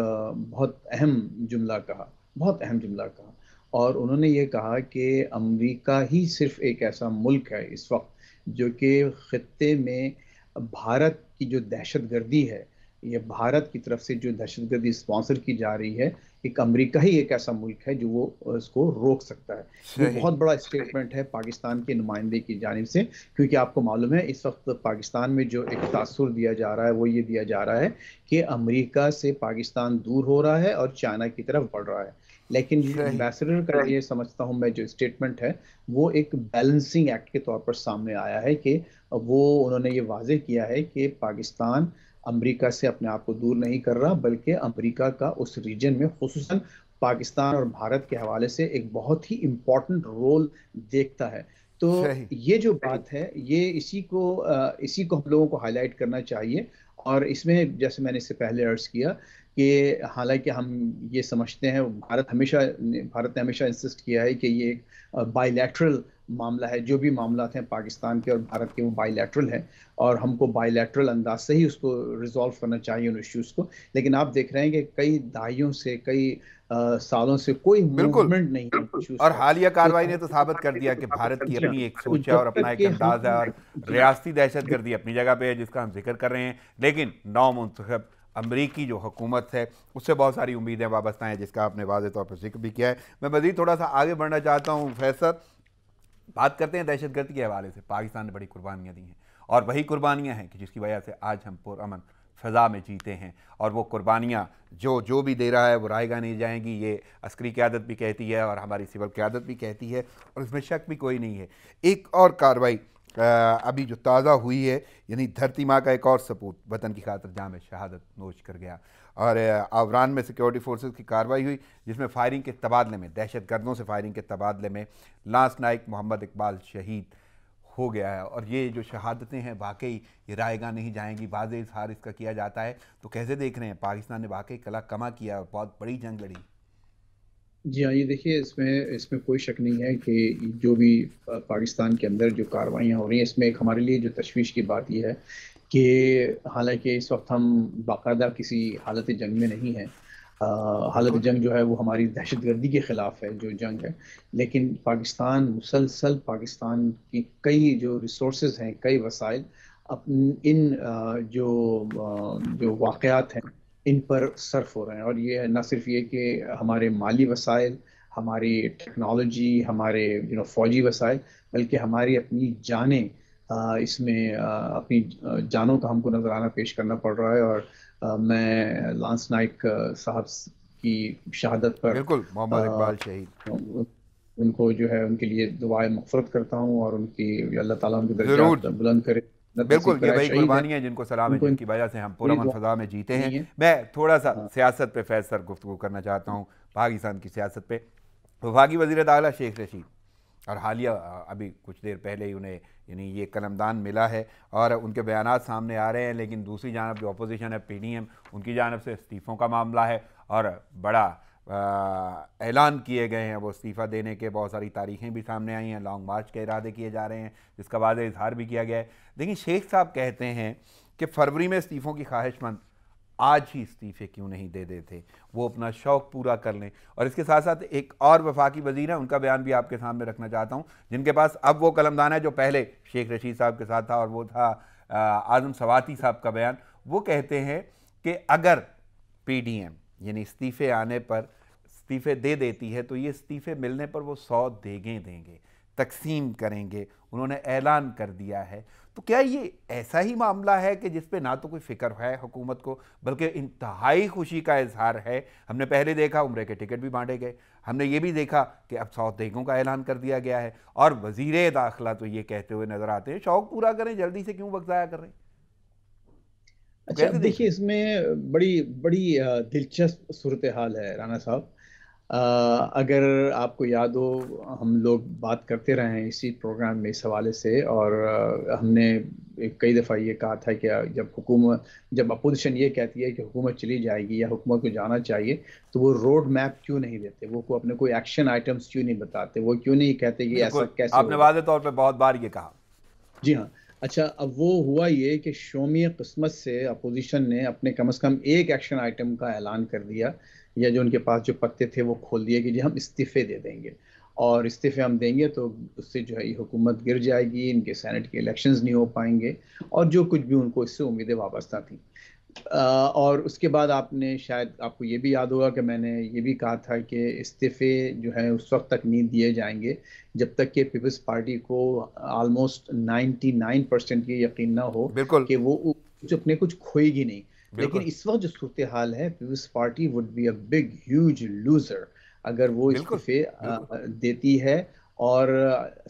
بہت اہم جملہ کہا، بہت اہم جملہ کہا، اور انہوں نے یہ کہا کہ امریکہ ہی صرف ایک ایسا ملک ہے اس وقت جو کہ خطے میں بھارت کی جو دہشت گردی ہے، یہ بھارت کی طرف سے جو دہشت گردی اسپانسر کی جا رہی ہے، ایک امریکہ ہی ایک ایسا ملک ہے جو وہ اس کو روک سکتا ہے۔ یہ صحیح۔ بہت بڑا اسٹیٹمنٹ ہے پاکستان کے نمائندے کی جانب سے، کیونکہ آپ کو معلوم ہے اس وقت پاکستان میں جو ایک تاثر دیا جا رہا ہے وہ یہ دیا جا رہا ہے کہ امریکہ سے پاکستان دور ہو رہا ہے اور چائنا کی طرف بڑھ رہا ہے۔ لیکن صحیح۔ ایمبیسڈر کا یہ سمجھتا ہوں میں جو اسٹیٹمنٹ ہے، وہ ایک بیلنسنگ ایکٹ کے طور پر سامنے آیا ہے، کہ وہ انہوں نے یہ واضح کیا ہے کہ پاکستان امریکہ سے اپنے آپ کو دور نہیں کر رہا، بلکہ امریکہ کا اس ریجن میں، خصوصاً پاکستان اور بھارت کے حوالے سے، ایک بہت ہی امپورٹنٹ رول دیکھتا ہے۔ تو صحیح۔ یہ جو بات ہے، یہ اسی کو ہم لوگوں کو ہائی لائٹ کرنا چاہیے۔ اور اس میں جیسے میں نے اس سے پہلے عرض کیا کہ حالانکہ ہم یہ سمجھتے ہیں، بھارت نے ہمیشہ انسسٹ کیا ہے کہ یہ ایک بائی لیٹرل معاملہ ہے، جو بھی معاملات ہیں پاکستان کے اور بھارت کے وہ بائی لیٹرل ہیں، اور ہم کو بائی لیٹرل انداز سے ہی اس کو ریزالو کرنا چاہیے ان ایشوز کو۔ لیکن آپ دیکھ رہے ہیں کہ کئی دہائیوں سے، کئی سالوں سے کوئی بالکل، موومنٹ نہیں ہے ایشوز اور پر۔ حالیہ تو کارروائی نے تو ثابت کر دیا کہ بھارت کی جی ہاں، اپنی ایک تو سوچ ہے اور جب اپنا تک ایک کہ ہم انداز ہے، اور جی ریاستی دہشت گردی اپنی جگہ پہ ہے جس کا ہم ذکر کر رہے ہیں، لیکن نو منتخب امریکی جو حکومت ہے اس سے بہت ساری امیدیں وابستہ ہیں، جس کا آپ نے واضح طور پر ذکر بھی کیا ہے۔ میں مزید تھوڑا سا آگے بڑھنا چاہتا ہوں فیصل، بات کرتے ہیں دہشت گردی کے حوالے سے۔ پاکستان نے بڑی قربانیاں دی ہیں، اور وہی قربانیاں ہیں کہ جس کی وجہ سے آج ہم پرامن فضا میں جیتے ہیں، اور وہ قربانیاں جو بھی دے رہا ہے وہ رائے گاہ نہیں جائیں گی، یہ عسکری قیادت بھی کہتی ہے اور ہماری سول قیادت بھی کہتی ہے، اور اس میں شک بھی کوئی نہیں ہے۔ ایک اور کارروائی ابھی جو تازہ ہوئی ہے، یعنی دھرتی ماں کا ایک اور سپوت وطن کی خاطر جام شہادت نوش کر گیا، اور آوران میں سیکیورٹی فورسز کی کارروائی ہوئی، جس میں فائرنگ کے تبادلے میں، دہشت گردوں سے فائرنگ کے تبادلے میں لانس نائک محمد اقبال شہید ہو گیا ہے۔ اور یہ جو شہادتیں ہیں واقعی یہ رائے گاہ نہیں جائیں گی، واضح اظہار اس کا کیا جاتا ہے۔ تو کیسے دیکھ رہے ہیں؟ پاکستان نے واقعی کلا کما کیا اور بہت بڑی جنگ لڑی۔ جی ہاں، یہ دیکھیے اس میں کوئی شک نہیں ہے کہ جو بھی پاکستان کے اندر جو کاروائیاں ہو رہی ہیں، اس میں ایک ہمارے لیے جو تشویش کی بات یہ ہے کہ حالانکہ اس وقت ہم باقاعدہ کسی حالت جنگ میں نہیں ہیں، حالت بالکل جنگ جو ہے وہ ہماری دہشت گردی کے خلاف ہے جو جنگ ہے، لیکن پاکستان کی کئی جو ریسورسز ہیں، کئی وسائل ان جو واقعات ہیں ان پر صرف ہو رہے ہیں۔ اور یہ نہ صرف یہ کہ ہمارے مالی وسائل، ہماری ٹیکنالوجی، ہمارے فوجی وسائل، بلکہ ہماری اپنی جانیں، اس میں اپنی جانوں کا ہم کو نذرانہ پیش کرنا پڑ رہا ہے۔ اور میں لانس نائک صاحب کی شہادت پر بالکل، محمد اقبال شہید۔ ان کو جو ہے ان کے لیے دعائیں مغفرت کرتا ہوں، اور ان کی اللہ تعالیٰ ان کے ضرور، درجات بلند کرے، جنت بالکل، نصیب یہ کرائے. وہی شہید ہیں، قربانی ہے جن کو سلام ان ہے، کو جن کی وجہ سے ہم پوری پرامن دعا فضا میں جیتے ہیں. نہیں ہے. میں تھوڑا سا ہاں سیاست پہ فیض سر گفتگو کرنا چاہتا ہوں، پاکستان کی سیاست پہ. وفاقی وزیر داخلہ شیخ رشید، اور حالیہ ابھی کچھ دیر پہلے ہی انہیں یعنی یہ قلمدان ملا ہے اور ان کے بیانات سامنے آ رہے ہیں، لیکن دوسری جانب جو اپوزیشن ہے پی ڈی ایم، ان کی جانب سے استعفوں کا معاملہ ہے اور بڑا اعلان کیے گئے ہیں وہ استعفیٰ دینے کے. بہت ساری تاریخیں بھی سامنے آئی ہیں، لانگ مارچ کے ارادے کیے جا رہے ہیں جس کا واضح اظہار بھی کیا گیا ہے. لیکن شیخ صاحب کہتے ہیں کہ فروری میں استعفوں کی خواہش مند آج ہی استعفے کیوں نہیں دے دیتے، وہ اپنا شوق پورا کر لیں. اور اس کے ساتھ ساتھ ایک اور وفاقی وزیر ہیں، ان کا بیان بھی آپ کے سامنے رکھنا چاہتا ہوں، جن کے پاس اب وہ قلمدان ہے جو پہلے شیخ رشید صاحب کے ساتھ تھا، اور وہ تھا اعظم سواتی صاحب کا بیان. وہ کہتے ہیں کہ اگر پی ڈی ایم یعنی استعفے آنے پر استعفے دے دیتی ہے تو یہ استعفے ملنے پر وہ 100 دیگیں دیں گے، تقسیم کریں گے. انہوں نے اعلان کر دیا ہے. تو کیا یہ ایسا ہی معاملہ ہے کہ جس پہ نہ تو کوئی فکر ہے حکومت کو، بلکہ انتہائی خوشی کا اظہار ہے؟ ہم نے پہلے دیکھا عمرے کے ٹکٹ بھی بانٹے گئے، ہم نے یہ بھی دیکھا کہ اب 100 دیگوں کا اعلان کر دیا گیا ہے، اور وزیر داخلہ تو یہ کہتے ہوئے نظر آتے ہیں شوق پورا کریں، جلدی سے کیوں وقت ضائع کر رہے ہیں. تو اچھا، کیسے اب دیکھ دیکھیے رہے ہیں؟ اس میں بڑی بڑی دلچسپ صورتحال ہے رانا صاحب. اگر آپ کو یاد ہو، ہم لوگ بات کرتے رہے ہیں اسی پروگرام میں اس حوالے سے، اور ہم نے کئی دفعہ یہ کہا تھا کہ جب اپوزیشن یہ کہتی ہے کہ حکومت چلی جائے گی یا حکومت کو جانا چاہیے، تو وہ روڈ میپ کیوں نہیں دیتے، وہ اپنے کوئی ایکشن آئٹمس کیوں نہیں بتاتے، وہ کیوں نہیں کہتے کہ ایسا بالکل، کیسے آپ نے ہوگا. واضح طور پہ بہت بار یہ کہا. جی ہاں. اچھا، اب وہ ہوا یہ کہ شومی قسمت سے اپوزیشن نے اپنے کم از کم ایک ایکشن آئٹم کا اعلان کر دیا، یا جو ان کے پاس جو پتے تھے وہ کھول دیے کہ جی ہم استعفے دے دیں گے، اور استعفے ہم دیں گے تو اس سے جو ہے یہ حکومت گر جائے گی، ان کے سینٹ کے الیکشنز نہیں ہو پائیں گے، اور جو کچھ بھی ان کو اس سے امیدیں وابستہ تھیں. اور اس کے بعد آپ نے شاید آپ کو یہ بھی یاد ہوگا کہ میں نے یہ بھی کہا تھا کہ استعفے جو ہیں اس وقت تک نہیں دیے جائیں گے جب تک کہ پیپلز پارٹی کو آلموسٹ 99% یہ یقین نہ ہو بالکل، کہ وہ اپنے کچھ کھوئے گی نہیں. لیکن بالکل، اس وقت جو صورتحال ہے، Peoples Party would be a big huge loser اگر وہ بالکل، استعفے بالکل. دیتی ہے، اور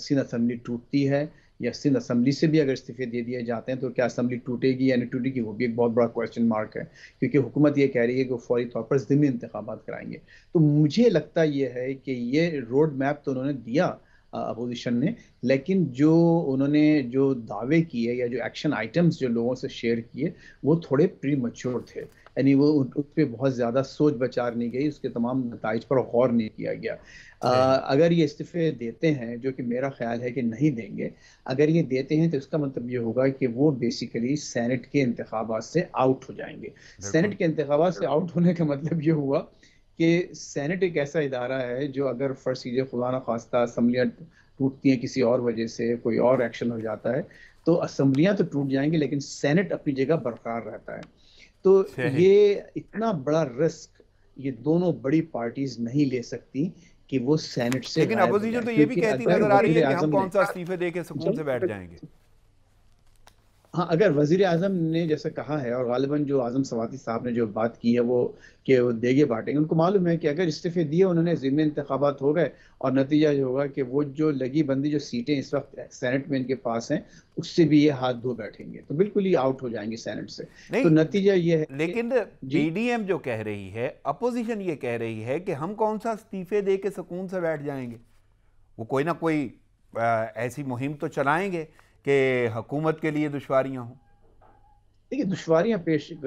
سندھ اسمبلی ٹوٹتی ہے، یا سندھ اسمبلی سے بھی اگر استعفے دے دیے جاتے ہیں تو کیا اسمبلی ٹوٹے گی یا نہیں ٹوٹے گی، وہ بھی ایک بہت بڑا کویسچن مارک ہے، کیونکہ حکومت یہ کہہ رہی ہے کہ وہ فوری طور پر ضمنی انتخابات کرائیں گے. تو مجھے لگتا یہ ہے کہ یہ روڈ میپ تو انہوں نے دیا اپوزیشن نے، لیکن جو انہوں نے جو دعوے کیے یا جو ایکشن آئٹمز جو لوگوں سے شیئر کیے وہ تھوڑے پری میچور تھے، یعنی وہ اس پہ بہت زیادہ سوچ بچار نہیں گئی، اس کے تمام نتائج پر غور نہیں کیا گیا. صحیح. اگر یہ استعفے دیتے ہیں، جو کہ میرا خیال ہے کہ نہیں دیں گے، اگر یہ دیتے ہیں تو اس کا مطلب یہ ہوگا کہ وہ بیسیکلی سینٹ کے انتخابات سے آؤٹ ہو جائیں گے. بالکل، سینٹ کے انتخابات سے آؤٹ ہونے کا مطلب یہ ہوا کہ سینٹ ایک ایسا ادارہ ہے جو اگر فرض کیجیے خدا نخواستہ اسمبلیاں ٹوٹتی ہیں کسی اور وجہ سے، کوئی اور ایکشن ہو جاتا ہے، تو اسمبلیاں تو ٹوٹ جائیں گی لیکن سینٹ اپنی جگہ برقرار رہتا ہے. تو صحیح. یہ اتنا بڑا رسک یہ دونوں بڑی پارٹیز نہیں لے سکتی کہ وہ سینٹ سے لیکن غائب ہو اپوزیشن جائیں، تو یہ بھی کیونکہ کہتی اگر نظر آ رہی ہے وزیر کہ ہم اعظم نے کون سا استعفے دے کے سکون سے بیٹھ جائیں گے. ہاں، اگر وزیر اعظم نے جیسے کہا ہے، اور غالباً جو اعظم سواتی صاحب نے جو بات کی ہے وہ کہ وہ دیگے بانٹیں گے، ان کو معلوم ہے کہ اگر استعفے دیے انہوں نے، ضمنی انتخابات ہو گئے، اور نتیجہ یہ ہوگا کہ وہ جو لگی بندی جو سیٹیں اس وقت سینٹ میں ان کے پاس ہیں اس سے بھی یہ ہاتھ دھو بیٹھیں گے، تو بالکل ہی آؤٹ ہو جائیں گے سینٹ سے. تو نہیں، نتیجہ یہ ہے کہ لیکن جی پی ڈی ایم جو کہہ رہی ہے، اپوزیشن یہ کہہ رہی ہے کہ ہم کون سا استعفے دے کے سکون سے بیٹھ جائیں گے. وہ کوئی نہ کوئی ایسی مہم تو چلائیں گے کہ حکومت کے لیے دشواریاں ہوں. دیکھیے، دشواریاں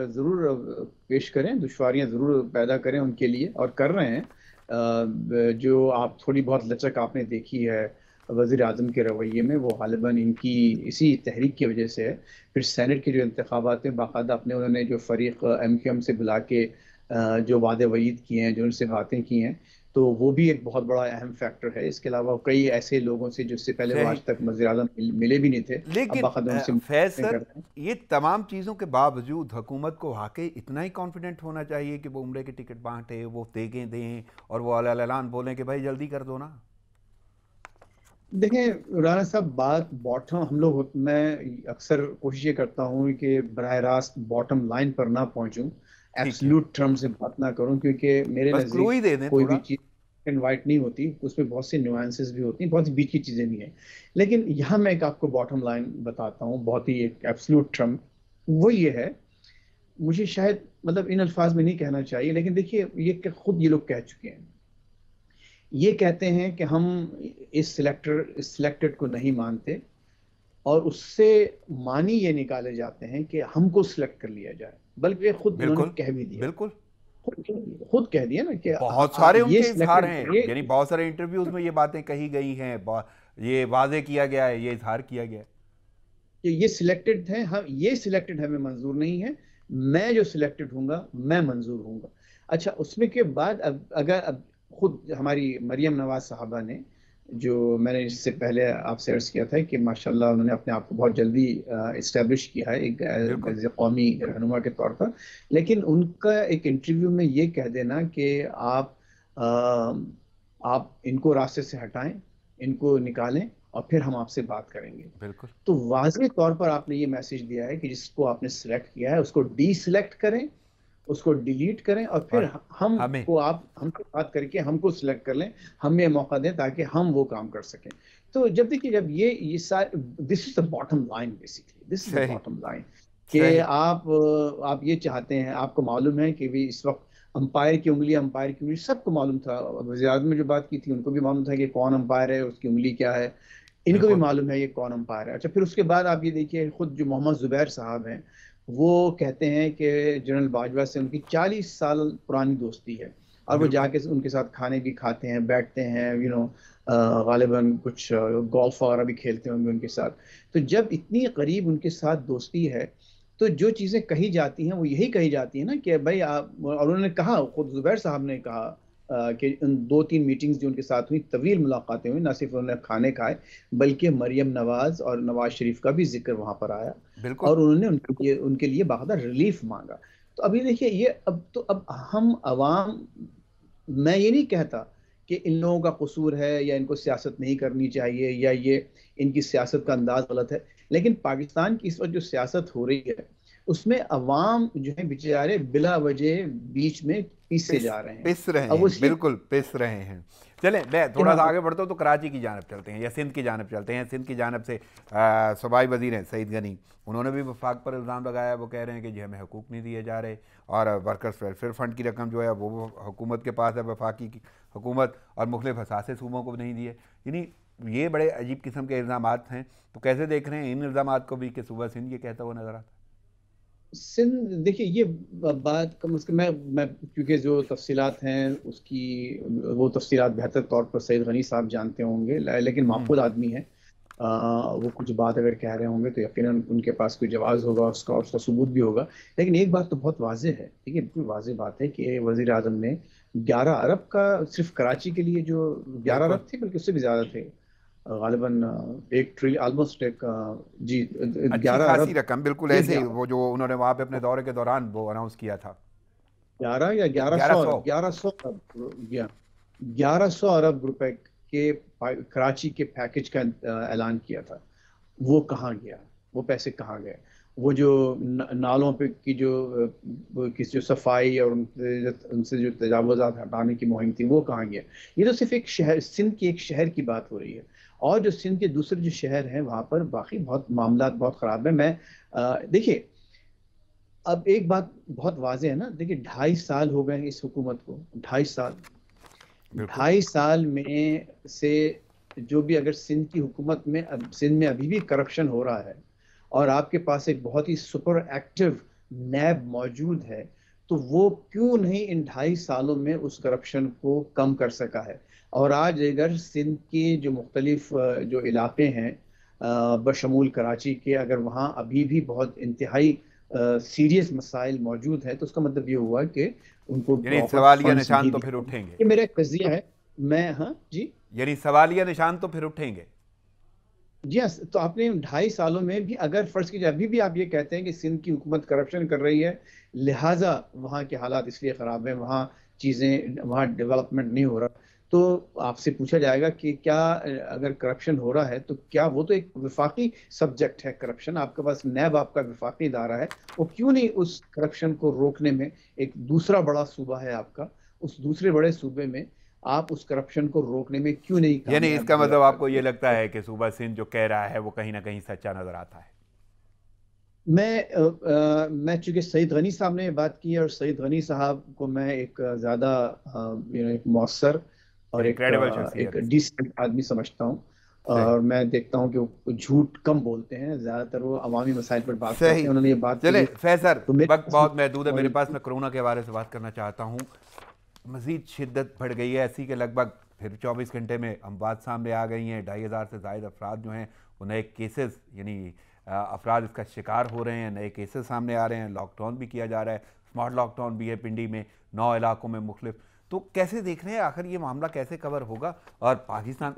ضرور پیش کریں، دشواریاں ضرور پیدا کریں ان کے لیے، اور کر رہے ہیں. جو آپ تھوڑی بہت لچک آپ نے دیکھی ہے وزیر اعظم کے رویے میں، وہ غالباً ان کی اسی تحریک کی وجہ سے ہے. پھر سینٹ کے جو انتخابات ہیں، باقاعدہ انہوں نے جو فریق ایم کیو ایم سے بلا کے جو وعدے وعید کیے ہیں، جو ان سے باتیں کی ہیں، تو وہ بھی ایک بہت بڑا اہم فیکٹر ہے. اس کے علاوہ کئی ایسے لوگوں سے جو اس سے پہلے وہ صحیح. آج تک وزیر اعظم ملے بھی نہیں تھے، اب لیکن باقاعدہ ان سے فیض باتیں سر، کر رہے ہیں. یہ تمام چیزوں کے باوجود حکومت کو واقعی اتنا ہی کانفیڈنٹ ہونا چاہیے کہ وہ عمرے کے ٹکٹ بانٹے، وہ دیگیں دیں اور وہ اعلان بولیں کہ بھائی جلدی کر دو نا. دیکھیں رانا صاحب، بات باٹم میں اکثر کوشش یہ کرتا ہوں کہ براہ راست باٹم لائن پر نہ پہنچوں، ٹھیک ہے، ایبسلوٹ ٹرم سے بات نہ کروں، کیونکہ میرے بس کلو نزدیک ہی دے دیں کوئی بھی تھوڑا. چیز اینڈ وائٹ نہیں ہوتی، اس میں بہت سی نیوانسز بھی ہوتی ہیں، بہت سی بیچ کی چیزیں بھی ہیں. لیکن یہاں میں ایک آپ کو باٹم لائن بتاتا ہوں، بہت ہی ایک ایبسلوٹ ٹرم، وہ یہ ہے، مجھے شاید مطلب ان الفاظ میں نہیں کہنا چاہیے، لیکن دیکھیے یہ کہ خود یہ لوگ کہہ چکے ہیں، یہ کہتے ہیں کہ ہم اس سلیکٹڈ کو نہیں مانتے، اور اس سے معنی یہ نکالے جاتے ہیں کہ ہم کو سلیکٹ کر لیا جائے، بلکہ خود انہوں نے بالکل کہہ بھی دیا، بالکل. خود کہہ دیا نا کہ بہت سارے ان یہ کے اظہار ہیں، سلیکٹڈ، یعنی بہت سارے انٹرویوز میں یہ باتیں کہی گئی ہیں، یہ واضح کیا گیا ہے، یہ اظہار کیا گیا ہے. کہ یہ سلیکٹڈ ہیں، ہم یہ سلیکٹڈ ہمیں منظور نہیں ہے، میں جو سلیکٹڈ ہوں گا میں منظور ہوں گا. اچھا، اس میں کے بعد اب خود ہماری مریم نواز صاحبہ نے، جو میں نے اس سے پہلے آپ سے عرض کیا تھا کہ ماشاءاللہ انہوں نے اپنے آپ کو بہت جلدی اسٹیبلش کیا ہے ایک بالکل. قومی رہنما کے طور پر، لیکن ان کا ایک انٹرویو میں یہ کہہ دینا کہ آپ ان کو راستے سے ہٹائیں، ان کو نکالیں، اور پھر ہم آپ سے بات کریں گے. بالکل. تو واضح طور پر آپ نے یہ میسج دیا ہے کہ جس کو آپ نے سلیکٹ کیا ہے اس کو ڈی سلیکٹ کریں، اس کو ڈیلیٹ کریں، اور پھر اور ہم ہمیں کو ہم سے بات کر کے ہم کو سلیکٹ کر لیں، ہمیں موقع دیں تاکہ ہم وہ کام کر سکیں. تو جب دیکھیے، جب یہ سارے، this is the bottom line, basically this is the صحیح باٹم لائن، کہ صحیح. آپ یہ چاہتے ہیں، آپ کو معلوم ہے کہ بھی اس وقت امپائر کی انگلی سب کو معلوم تھا، وزیر اعظم نے جو بات کی تھی ان کو بھی معلوم تھا کہ کون امپائر ہے، اس کی انگلی کیا ہے، ان کو بھی بالکل. معلوم ہے یہ کون امپائر ہے. اچھا، پھر اس کے بعد آپ یہ دیکھیے، خود جو محمد زبیر صاحب ہیں وہ کہتے ہیں کہ جنرل باجوہ سے ان کی 40 سال پرانی دوستی ہے، اور وہ جا بالکل. کے ان کے ساتھ کھانے بھی کھاتے ہیں، بیٹھتے ہیں، غالباً کچھ گولف وغیرہ بھی کھیلتے ہوں گے ان کے ساتھ. تو جب اتنی قریب ان کے ساتھ دوستی ہے تو جو چیزیں کہی جاتی ہیں وہ یہی کہی جاتی ہیں نا کہ بھائی آپ، اور انہوں نے کہا، خود زبیر صاحب نے کہا کہ ان 2-3 میٹنگز جو ان کے ساتھ ہوئی، طویل ملاقاتیں ہوئی، نہ صرف انہوں نے کھانے کھائے بلکہ مریم نواز اور نواز شریف کا بھی ذکر وہاں پر آیا، بالکل. اور انہوں نے ان کے لیے باقاعدہ ریلیف مانگا. تو ابھی دیکھیے، یہ اب ہم عوام، میں یہ نہیں کہتا کہ ان لوگوں کا قصور ہے یا ان کو سیاست نہیں کرنی چاہیے یا یہ ان کی سیاست کا انداز غلط ہے، لیکن پاکستان کی اس وقت جو سیاست ہو رہی ہے اس میں عوام جو ہے بیچارے بلا وجہ بیچ میں پیسے پس جا رہے ہیں. پس رہے اب ہیں، اس لیے بالکل پس رہے ہیں. چلیں میں کہ تھوڑا ہاں، سا آگے بڑھتا ہوں تو کراچی کی جانب چلتے ہیں، یا سندھ کی جانب چلتے ہیں. سندھ کی جانب سے صوبائی وزیر ہیں سعید غنی، انہوں نے بھی وفاق پر الزام لگایا، وہ کہہ رہے ہیں کہ جی ہمیں حقوق نہیں دیے جا رہے، اور ورکرز ویلفیئر فنڈ کی رقم جو ہے وہ حکومت کے پاس ہے، وفاقی کی حکومت، اور مختلف اثاثے صوبوں کو نہیں دیے. یعنی یہ بڑے عجیب قسم کے الزامات ہیں. تو کیسے دیکھ رہے ہیں ان الزامات کو بھی کہ صوبہ سندھ یہ کہتا ہوا نظر آتا ہے؟ سندھ، دیکھیے یہ بات کم از کم، میں کیونکہ جو تفصیلات ہیں اس کی، وہ تفصیلات بہتر طور پر سعید غنی صاحب جانتے ہوں گے، لیکن معقول آدمی ہے، وہ کچھ بات اگر کہہ رہے ہوں گے تو یقیناً ان کے پاس کوئی جواز ہوگا، اس کا ثبوت بھی ہوگا. لیکن ایک بات تو بہت واضح ہے، دیکھیے بالکل واضح بات ہے کہ وزیر اعظم نے 11 ارب کا صرف کراچی کے لیے، جو 11 ارب تھے بلکہ اس سے بھی زیادہ تھے، غالباً 1 ٹریلین، آلموسٹ ایک، جی، اچھی 11 ارب، خاصی رقم، بالکل یہ ایسے ہی وہ جو انہوں نے وہاں پہ اپنے دورے کے دوران وہ اناؤنس کیا تھا. 11 یا 1100 ارب، 1100. 1100 ارب روپے کے کراچی کے پیکج کا اعلان کیا تھا. وہ کہاں گیا؟ وہ پیسے کہاں گئے؟ وہ جو نالوں پہ کی جو صفائی اور ان سے جو تجاوزات ہٹانے کی مہم تھی، وہ کہاں گیا؟ یہ تو صرف ایک شہر، سندھ کے ایک شہر کی بات ہو رہی ہے، اور جو سندھ کے دوسرے جو شہر ہیں وہاں پر باقی بہت معاملات بہت خراب ہیں. دیکھیے، اب ایک بات بہت واضح ہے نا، دیکھیے 2.5 سال ہو گئے ہیں اس حکومت کو، 2.5 سال، بالکل. 2.5 سال میں سے جو بھی، اگر سندھ کی حکومت میں، سندھ میں ابھی بھی کرپشن ہو رہا ہے اور آپ کے پاس ایک بہت ہی سپر ایکٹیو نیب موجود ہے، تو وہ کیوں نہیں ان 2.5 سالوں میں اس کرپشن کو کم کر سکا ہے؟ اور آج اگر سندھ کے جو مختلف جو علاقے ہیں بشمول کراچی کے، اگر وہاں ابھی بھی بہت انتہائی سیریس مسائل موجود ہیں، تو اس کا مطلب یہ ہوا کہ ان کو یعنی پراپر سوالیہ فنڈز نشان نہیں تو پھر دیا. اٹھیں گے. یہ میرا ایک قضیہ ہے. میں، ہاں جی، یعنی سوالیہ نشان تو پھر اٹھیں گے. جی ہاں. تو آپ نے 2.5 سالوں میں بھی اگر فرض کیجیے ابھی بھی آپ یہ کہتے ہیں کہ سندھ کی حکومت کرپشن کر رہی ہے، لہٰذا وہاں کے حالات اس لیے خراب ہیں، وہاں چیزیں، وہاں ڈیولپمنٹ نہیں ہو رہا، تو آپ سے پوچھا جائے گا کہ کیا، اگر کرپشن ہو رہا ہے تو کیا وہ تو ایک وفاقی سبجیکٹ ہے کرپشن، آپ کے پاس نیب، آپ کا وفاقی ادارہ ہے، وہ کیوں نہیں اس کرپشن کو روکنے میں، ایک دوسرا بڑا صوبہ ہے آپ کا، اس دوسرے بڑے صوبے میں آپ اس کرپشن کو روکنے میں کیوں نہیں یعنی اس کامیاب کا ہوئے مطلب اب آپ کو تک؟ یہ لگتا ہے کہ صوبہ سندھ جو کہہ رہا ہے وہ کہیں نہ کہیں سچا نظر آتا ہے؟ میں چونکہ سعید غنی صاحب نے یہ بات کی ہے، اور سعید غنی صاحب کو میں ایک زیادہ ایک مؤثر اور یعنی ایک کریڈیبل ایک شخصیت. ڈیسنٹ آدمی سمجھتا ہوں، صحیح اور میں دیکھتا ہوں کہ وہ جھوٹ کم بولتے ہیں، زیادہ تر وہ عوامی مسائل پر بات کرتے صحیح. ہیں، انہوں نے یہ بات چلے کہی فیض سر، تو میرے وقت پاس بہت محدود ہے میرے موجود پاس. تھی۔ میں کرونا کے بارے سے بات کرنا چاہتا ہوں. مزید شدت بڑھ گئی ہے ایسی کہ لگ بھگ پھر 24 گھنٹے میں اموات سامنے آ گئی ہیں. 2500 سے زائد افراد جو ہیں وہ نئے کیسز، یعنی افراد اس کا شکار ہو رہے ہیں، نئے کیسز سامنے آ رہے ہیں. لاک ڈاؤن بھی کیا جا رہا ہے، اسمارٹ لاک ڈاؤن بھی ہے پنڈی میں، 9 علاقوں میں مختلف. تو کیسے دیکھ رہے ہیں آخر یہ معاملہ کیسے کور ہوگا؟ اور پاکستان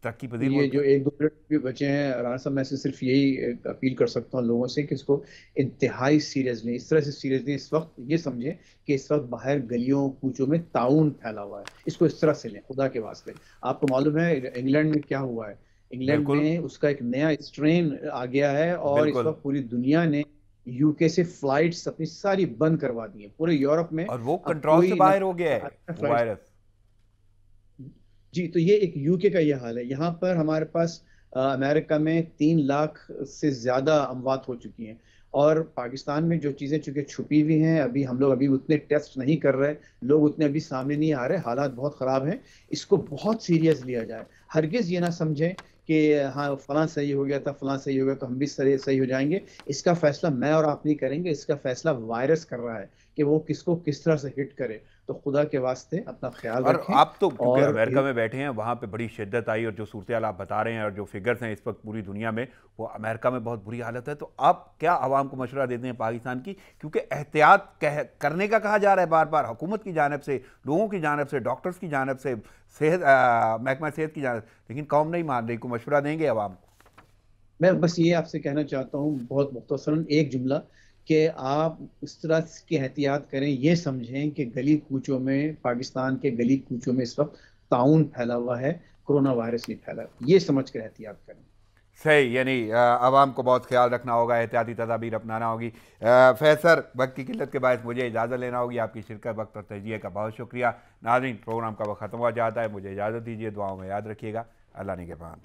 ترقی پذیر یہ ملک جو ہے. ایک دو منٹ بھی بچے ہیں رانا صاحب، میں سے صرف یہی اپیل کر سکتا ہوں لوگوں سے کہ اس کو انتہائی سیریس لیں، اس طرح سے سیریس لیں. اس وقت یہ سمجھیں کہ اس وقت باہر گلیوں کوچوں میں طاعون پھیلا ہوا ہے، اس کو اس طرح سے لیں خدا کے واسطے. آپ کو معلوم ہے انگلینڈ میں کیا ہوا ہے؟ انگلینڈ بالکل میں اس کا ایک نیا اسٹرین آ گیا ہے، اور اس بالکل. وقت پوری دنیا نے یو کے سے فلائٹس اپنی ساری بند کروا دی ہیں. پورے یورپ میں اور وہ اب کنٹرول سے کوئی باہر ہو گیا نہ ہے وہ فلائٹ. وائرس. جی، تو یہ ایک یو کے کا یہ حال ہے. یہاں پر ہمارے پاس امریکہ میں 3 لاکھ سے زیادہ اموات ہو چکی ہیں، اور پاکستان میں جو چیزیں چونکہ چھپی ہوئی ہیں، ابھی ہم لوگ ابھی اتنے ٹیسٹ نہیں کر رہے، لوگ اتنے ابھی سامنے نہیں آ رہے، حالات بہت خراب ہیں. اس کو بہت سیریس لیا جائے. ہرگز یہ نہ سمجھیں کہ ہاں فلاں صحیح ہو گیا تھا، فلاں صحیح ہو گیا تو ہم بھی صحیح ہو جائیں گے. اس کا فیصلہ میں اور آپ نہیں کریں گے، اس کا فیصلہ وائرس کر رہا ہے کہ وہ کس کو کس طرح سے ہٹ کرے. تو خدا کے واسطے اپنا خیال اور رکھیں. آپ تو کیونکہ اور امریکہ میں بیٹھے ہیں، وہاں پہ بڑی شدت آئی، اور جو صورتحال آپ بتا رہے ہیں اور جو فگرز ہیں اس وقت پوری دنیا میں، وہ امریکہ میں بہت بری حالت ہے. تو آپ کیا عوام کو مشورہ دیتے ہیں پاکستان کی؟ کیونکہ احتیاط کرنے کا کہا جا رہا ہے بار بار، حکومت کی جانب سے، لوگوں کی جانب سے، ڈاکٹرز کی جانب سے، محکمہ صحت کی جانب سے، لیکن قوم نہیں مان رہی. کو مشورہ دیں گے عوام کو؟ میں بس یہ آپ سے کہنا چاہتا ہوں بہت مختصراً ایک جملہ، کہ آپ اس طرح کی احتیاط کریں. یہ سمجھیں کہ گلی کوچوں میں، پاکستان کے گلی کوچوں میں اس وقت طاعون پھیلا ہوا ہے، کرونا وائرس نہیں پھیلا. یہ سمجھ کر احتیاط کریں. صحیح. یعنی عوام کو بہت خیال رکھنا ہوگا، احتیاطی تدابیر اپنانا ہوگی. فیض سر، وقت کی قلت کے باعث مجھے اجازت لینا ہوگی. آپ کی شرکت، وقت اور تجزیے کا بہت شکریہ. ناظرین، پروگرام کا وقت ختم ہوا جاتا ہے، مجھے اجازت دیجیے. دعاؤں میں یاد رکھیے گا. اللہ نگہبان.